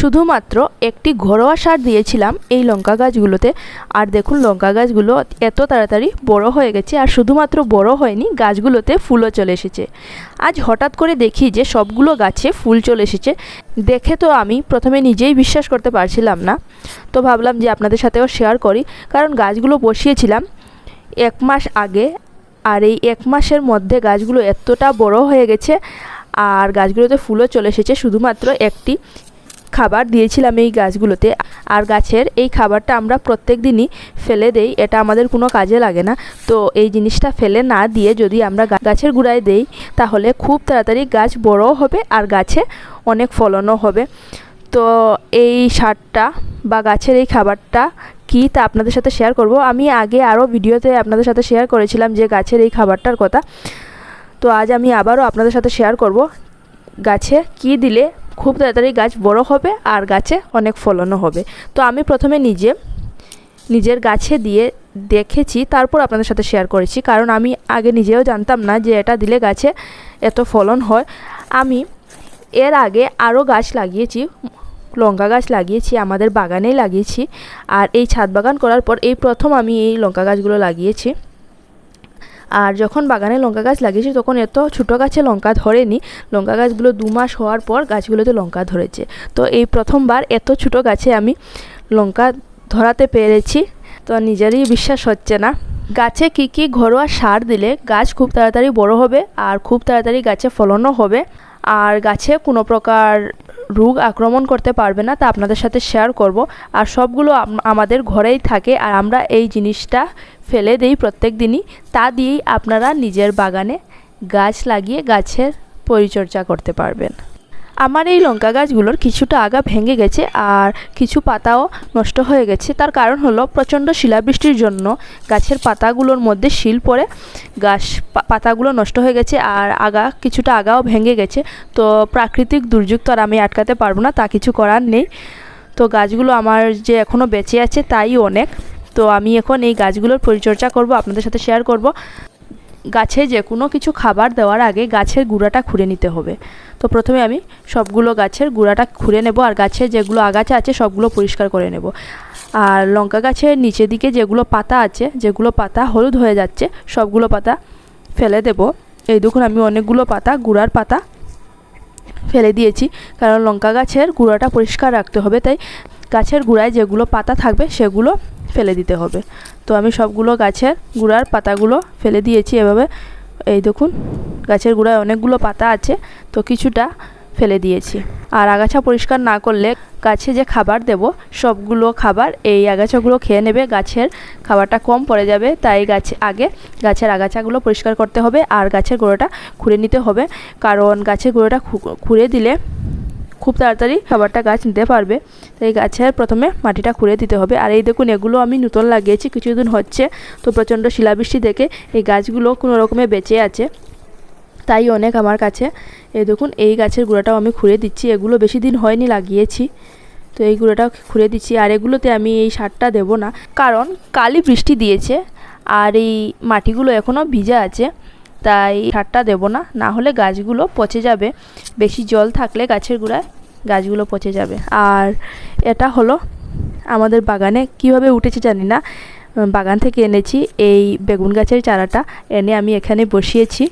শুধুমাত্র একটি ঘরোয়া সার দিয়েছিলাম এই লঙ্কা গাছগুলোতে। আর দেখুন লঙ্কা গাছগুলো এত তাড়াতাড়ি বড় হয়ে গেছে, আর শুধুমাত্র বড় হয়নি, গাছগুলোতে ফুলও চলে এসেছে। আজ হঠাৎ করে দেখি যে সবগুলো গাছে ফুল চলে এসেছে। দেখে তো আমি প্রথমে নিজেই বিশ্বাস করতে পারছিলাম না, তো ভাবলাম যে আপনাদের সাথেও শেয়ার করি। কারণ গাছগুলো বসিয়েছিলাম 1 মাস আগে, আর এই 1 মাসের মধ্যে গাছগুলো এতটা বড় হয়ে গেছে, আর গাছগুলোতে ফুলও চলে এসেছে। শুধুমাত্র একটি খাবার দিয়েছিলাম এই গাছগুলোতে, আর গাছের এই খাবারটা আমরা প্রত্যেক দিনই ফেলে দেই, এটা আমাদের কোনো কাজে লাগে না। তো এই জিনিসটা ফেলে না দিয়ে যদি আমরা গাছের গোড়ায় দেই, তাহলে খুব তাড়াতাড়ি গাছ বড়ও হবে আর গাছে অনেক ফলনও হবে। তো এই সারটা বা গাছের এই খাবারটা কি তা আপনাদের সাথে শেয়ার করব। আমি আগে আরও ভিডিওতে আপনাদের সাথে শেয়ার করেছিলাম যে গাছের এই খাবারটার কথা, তো আজ আমি আবারও আপনাদের সাথে শেয়ার করব গাছে কি দিলে খুব তাড়াতাড়ি গাছ বড় হবে আর গাছে অনেক ফলনও হবে। তো আমি প্রথমে নিজের গাছে দিয়ে দেখেছি, তারপর আপনাদের সাথে শেয়ার করেছি। কারণ আমি আগে নিজেও জানতাম না যে এটা দিলে গাছে এত ফলন হয়। আমি এর আগে আরও গাছ লাগিয়েছি, লঙ্কা গাছ লাগিয়েছি, আমাদের বাগানেই লাগিয়েছি। আর এই ছাদ বাগান করার পর এই প্রথম আমি এই লঙ্কা গাছগুলো লাগিয়েছি। আর যখন বাগানে লঙ্কা গাছ লাগিয়েছি তখন এত ছোটো গাছে লঙ্কা ধরেনি। লঙ্কা গাছগুলো 2 মাস হওয়ার পর গাছগুলোতে লঙ্কা ধরেছে। তো এই প্রথমবার এত ছোটো গাছে আমি লঙ্কা ধরাতে পেরেছি, তো নিজেরই বিশ্বাস হচ্ছে না। গাছে কি ঘরোয়া সার দিলে গাছ খুব তাড়াতাড়ি বড় হবে আর খুব তাড়াতাড়ি গাছে ফলনও হবে, আর গাছে কোনো প্রকার রোগ আক্রমণ করতে পারবে না, তা আপনাদের সাথে শেয়ার করব। আর সবগুলো আমাদের ঘরেই থাকে, আর আমরা এই জিনিসটা ফেলে দেই প্রত্যেক দিনই। তা দিয়েই আপনারা নিজের বাগানে গাছ লাগিয়ে গাছের পরিচর্যা করতে পারবেন। আমার এই লঙ্কা গাছগুলোর কিছুটা আগা ভেঙে গেছে আর কিছু পাতাও নষ্ট হয়ে গেছে। তার কারণ হলো প্রচণ্ড শিলাবৃষ্টির জন্য গাছের পাতাগুলোর মধ্যে শিল পড়ে পাতাগুলো নষ্ট হয়ে গেছে, আর কিছুটা আগাও ভেঙে গেছে। তো প্রাকৃতিক দুর্যোগ তো আর আমি আটকাতে পারবো না, তা কিছু করার নেই। তো গাছগুলো আমার যে এখনও বেঁচে আছে তাই অনেক। তো আমি এখন এই গাছগুলোর পরিচর্যা করব, আপনাদের সাথে শেয়ার করব। গাছে যে কোনো কিছু খাবার দেওয়ার আগে গাছের গুঁড়াটা খুঁড়ে নিতে হবে। তো প্রথমে আমি সবগুলো গাছের গুঁড়াটা খুঁড়ে নেব, আর গাছের যেগুলো আগাছা আছে সবগুলো পরিষ্কার করে নেব। আর লঙ্কা গাছের নিচের দিকে যেগুলো পাতা আছে, যেগুলো পাতা হলুদ হয়ে যাচ্ছে, সবগুলো পাতা ফেলে দেব। এই দেখুন আমি অনেকগুলো পাতা, গুঁড়ার পাতা ফেলে দিয়েছি, কারণ লঙ্কা গাছের গুঁড়াটা পরিষ্কার রাখতে হবে, তাই গাছের গুঁড়ায় যেগুলো পাতা থাকবে সেগুলো ফেলে দিতে হবে। তো আমি সবগুলো গাছের গুঁড়ার পাতাগুলো ফেলে দিয়েছি এভাবে। এই দেখুন গাছের গুঁড়ায় অনেকগুলো পাতা আছে, তো কিছুটা ফেলে দিয়েছি। আর আগাছা পরিষ্কার না করলে গাছে যে খাবার দেব সবগুলো খাবার এই আগাছাগুলো খেয়ে নেবে, গাছের খাবারটা কম পড়ে যাবে। তাই গাছের আগাছাগুলো পরিষ্কার করতে হবে আর গাছের গোড়াটা খুঁড়ে নিতে হবে, কারণ গাছের গোড়াটা খুঁড়ে দিলে খুব তাড়াতাড়ি খাবারটা গাছ নিতে পারবে। তাই গাছের প্রথমে মাটিটা খুঁড়ে দিতে হবে। আর এই দেখুন এগুলো আমি নতুন লাগিয়েছি, কিছুদিন হচ্ছে। তো প্রচণ্ড শিলাবৃষ্টি দেখে এই গাছগুলো কোনো রকমে বেঁচে আছে, তাই অনেক আমার কাছে। এই দেখুন এই গাছের গুঁড়াটাও আমি খুঁড়ে দিচ্ছি, এগুলো বেশি দিন হয়নি লাগিয়েছি। তো এই গুঁড়াটাও খুঁড়ে দিচ্ছি। আর এগুলোতে আমি এই সারটা দেব না, কারণ কালই বৃষ্টি দিয়েছে আর এই মাটিগুলো এখনও ভিজা আছে, তাই সারটা দেব না, না হলে গাছগুলো পচে যাবে। বেশি জল থাকলে গাছের গোড়ায় গাছগুলো পচে যাবে। আর এটা হলো আমাদের বাগানে কিভাবে উঠেছে জানি না, বাগান থেকে এনেছি এই বেগুন গাছের চারাটা, এনে আমি এখানে বসিয়েছি।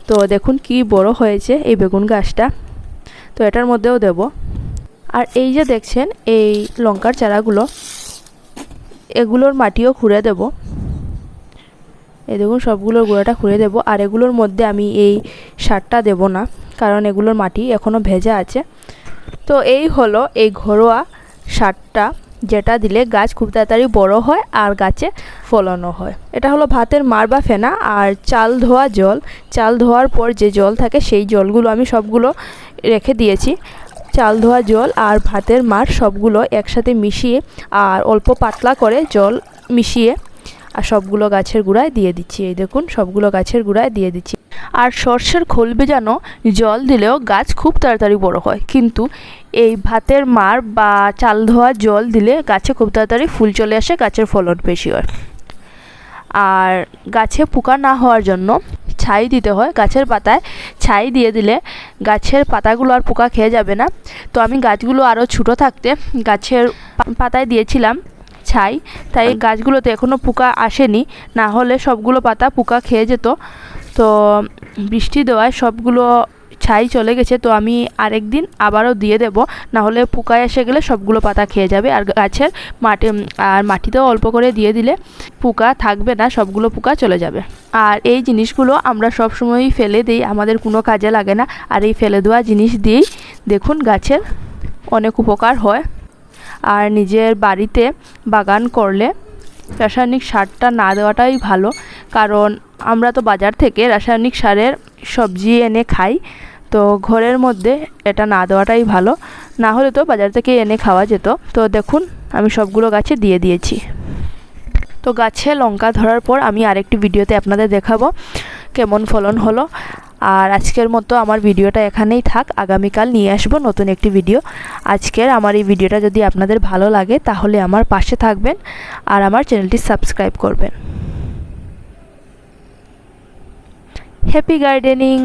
তো দেখুন কি বড় হয়েছে এই বেগুন গাছটা, তো এটার মধ্যেও দেব। আর এই যে দেখছেন এই লঙ্কার চারাগুলো, এগুলোর মাটিও খুঁড়ে দেব। এই দেখুন সবগুলোর গোড়াটা খুঁড়ে দেব। আর এগুলোর মধ্যে আমি এই সারটা দেব না, কারণ এগুলোর মাটি এখনও ভেজা আছে। তো এই হলো এই ঘরোয়া সারটা, যেটা দিলে গাছ খুব তাড়াতাড়ি বড় হয় আর গাছে ফলনও হয়। এটা হলো ভাতের মাড় বা ফেনা আর চাল ধোয়া জল। চাল ধোয়ার পর যে জল থাকে সেই জলগুলো আমি সবগুলো রেখে দিয়েছি। চাল ধোয়া জল আর ভাতের মাড় সবগুলো একসাথে মিশিয়ে আর অল্প পাতলা করে জল মিশিয়ে আর সবগুলো গাছের গোড়ায় দিয়ে দিচ্ছি। এই দেখুন সবগুলো গাছের গোড়ায় দিয়ে দিচ্ছি। আর সর্ষের খোল ভেজানো জল দিলেও গাছ খুব তাড়াতাড়ি বড় হয়, কিন্তু এই ভাতের মাড় বা চাল ধোয়া জল দিলে গাছে খুব তাড়াতাড়ি ফুল চলে আসে, গাছের ফলন বেশি হয়। আর গাছে পোকা না হওয়ার জন্য ছাই দিতে হয়। গাছের পাতায় ছাই দিয়ে দিলে গাছের পাতাগুলো আর পোকা খেয়ে যাবে না। তো আমি গাছগুলো আরও ছোটো থাকতে গাছের পাতায় দিয়েছিলাম ছাই, তাই গাছগুলোতে এখনও পোকা আসেনি, না হলে সবগুলো পাতা পোকা খেয়ে যেত। তো বৃষ্টি দেওয়ায় সবগুলো ছাই চলে গেছে। তো আমি আরেক দিন আবারও দিয়ে দেব, না হলে পোকা এসে গেলে সবগুলো পাতা খেয়ে যাবে। আর গাছের মাটিতেও অল্প করে দিয়ে দিলে পোকা থাকবে না, সবগুলো পোকা চলে যাবে। আর এই জিনিসগুলো আমরা সবসময়ই ফেলে দিই, আমাদের কোনো কাজে লাগে না। আর এই ফেলে দেওয়া জিনিস দিয়েই দেখুন গাছের অনেক উপকার হয়। আর নিজের বাড়িতে বাগান করলে রাসায়নিক সারটা না দেওয়াটাই ভালো, কারণ আমরা তো বাজার থেকে রাসায়নিক সারের সবজি এনে খাই। তো ঘরের মধ্যে এটা না দেওয়াটাই ভালো, না হলে তো বাজার থেকে এনে খাওয়া যেত। তো দেখুন আমি সবগুলো গাছে দিয়ে দিয়েছি। তো গাছে লঙ্কা ধরার পর আমি আরেকটি ভিডিওতে আপনাদের দেখাবো কেমন ফলন হলো। আর আজকের মতো আমার ভিডিওটা এখানেই থাক, আগামীকাল নিয়ে আসবো নতুন একটি ভিডিও। আজকের আমার এই ভিডিওটা যদি আপনাদের ভালো লাগে তাহলে আমার পাশে থাকবেন আর আমার চ্যানেলটি সাবস্ক্রাইব করবেন। Happy gardening.